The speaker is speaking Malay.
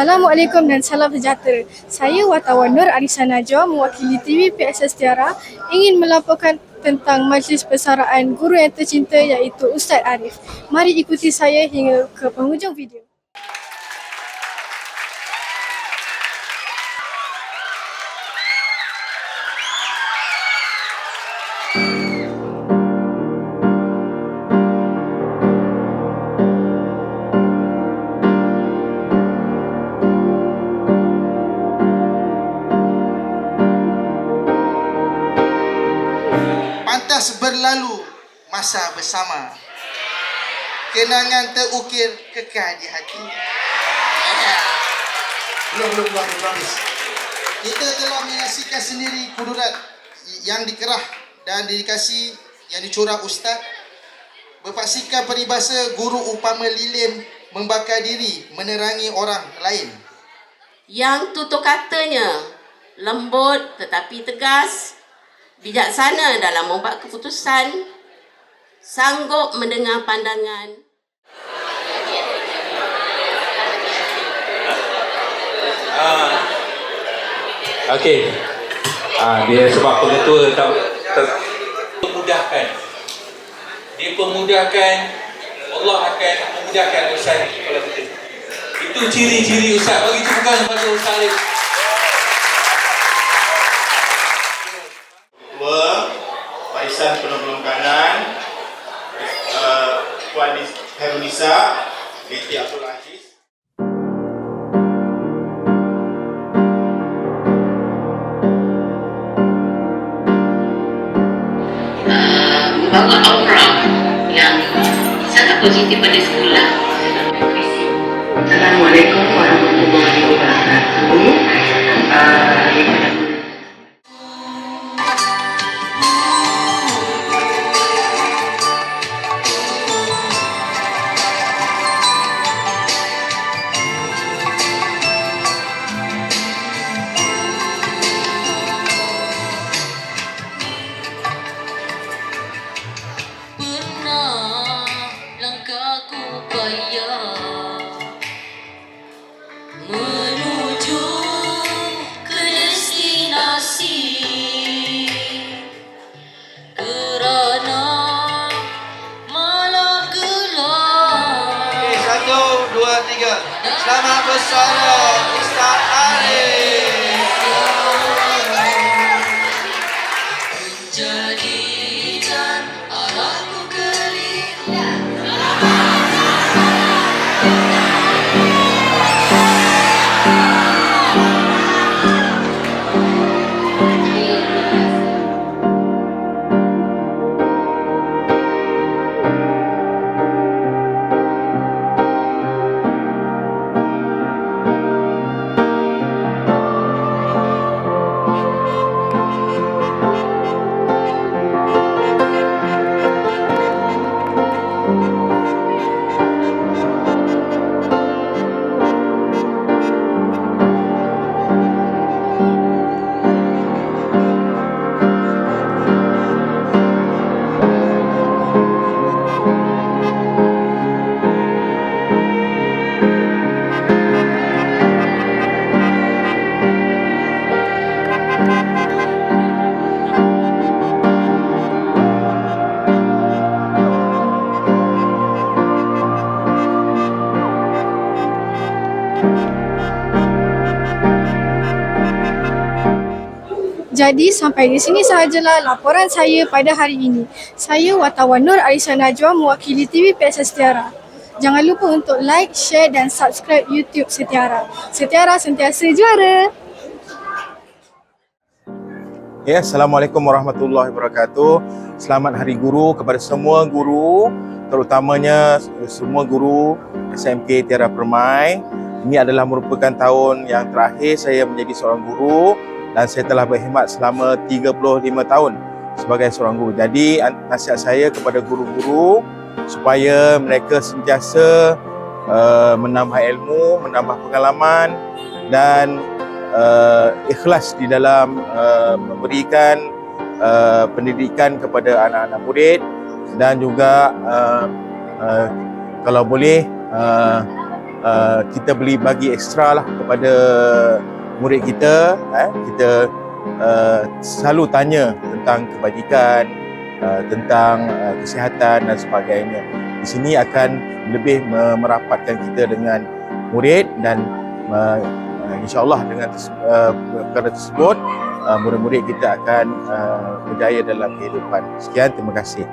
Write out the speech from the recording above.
Assalamualaikum dan salam sejahtera. Saya Wartawan Nur Arisa Najwa mewakili TV PSS Tiara ingin melaporkan tentang majlis persaraan guru yang tercinta iaitu Ustaz Arif. Mari ikuti saya hingga ke penghujung video. Pantas berlalu masa bersama, kenangan terukir kekal di hati. Belum habis. Kita telah menyaksikan sendiri kudurat yang dikerah dan dedikasi yang dicurah Ustaz. Berpaksikan peribahasa guru upama lilin membakar diri menerangi orang lain. Yang tutur katanya lembut tetapi tegas, bijaksana dalam membuat keputusan, sanggup mendengar pandangan. Okey. Dia sebab pengetua memudahkan. Dia pemudahkan, Allah akan memudahkan Ustaz kalau kita. Itu ciri-ciri Ustaz. Bagi tepukan kepada Ustaz Arif. Barisan penolong kanan, Puan Herunisa binti Abdul Aziz. Membawa aura yang sangat positif pada sekolah. Assalamualaikum warahmatullahi wabarakatuh. Menuju ke destinasi kerana malam gelap. Okey, 1, 2, 3. Selamat bersara Ustaz Arif. Jadikan arahku keliru. Jadi sampai di sini sahajalah laporan saya pada hari ini. Saya Wartawan Nur Arisa Najwa mewakili TV PSS Tiara. Jangan lupa untuk like, share dan subscribe YouTube Setiara. Setiara sentiasa juara. Ya, Assalamualaikum warahmatullahi wabarakatuh. Selamat Hari Guru kepada semua guru, terutamanya semua guru SMK Tiara Permai. Ini adalah merupakan tahun yang terakhir saya menjadi seorang guru dan saya telah berkhidmat selama 35 tahun sebagai seorang guru. Jadi nasihat saya kepada guru-guru supaya mereka sentiasa menambah ilmu, menambah pengalaman dan ikhlas di dalam memberikan pendidikan kepada anak-anak murid dan juga kalau boleh kita bagi ekstra lah kepada murid kita. Kita selalu tanya tentang kebajikan, tentang kesihatan dan sebagainya. Di sini akan lebih merapatkan kita dengan murid dan insya-Allah dengan perkara tersebut murid-murid kita akan berjaya dalam kehidupan. Sekian, terima kasih.